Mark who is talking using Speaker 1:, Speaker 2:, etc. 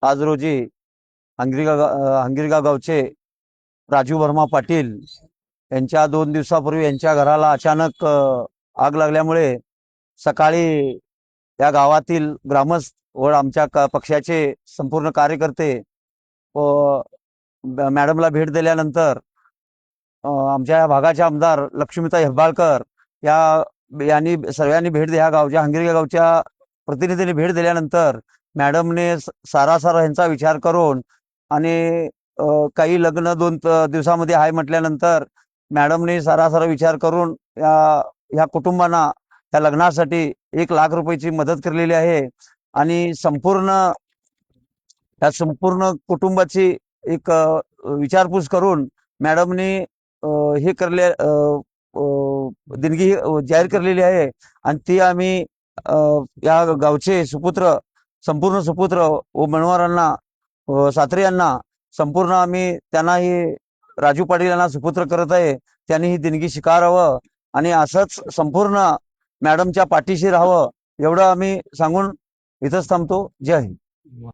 Speaker 1: आज रोजी हंगिरगाव गावचे राजू वर्मा पाटील यांच्या 2 दिवसापूर्वी यांच्या घराला अचानक आग लागल्यामुळे सकाळी या गावातील ग्रामस्थ व आमच्या पक्षाचे संपूर्ण कार्यकर्ते व मॅडमला भेट दिल्यानंतर आमच्या या भागाचे आमदार लक्ष्मीताई हेब्बाळकर यांनी सर्वांनी भेट ह्या गावच्या हंगिरगाव गावच्या प्रतिनिधींनी भेट दिल्यानंतर मॅडमने सारासार यांचा विचार करून आणि काही लग्न 2 दिवसामध्ये आहे म्हटल्यानंतर मॅडमने सारासार विचार करून या कुटुंबांना त्या लग्नासाठी 1,00,000 रुपयाची मदत केलेली आहे आणि संपूर्ण कुटुंबाची एक विचारपूस करून मॅडमने हे करले देणगी जाहीर करलेली आहे आणि ती आम्ही या गावचे संपूर्ण सुपुत्र व मनवारांना सात्रे यांना संपूर्ण आम्ही त्यांना ही राजू पाटील यांना सुपुत्र करत आहे. त्यांनी ही देणगी स्वीकारावं आणि असंच संपूर्ण मॅडमच्या पाठीशी राहावं एवढं आम्ही सांगून इथंच थांबतो. जय हिंद.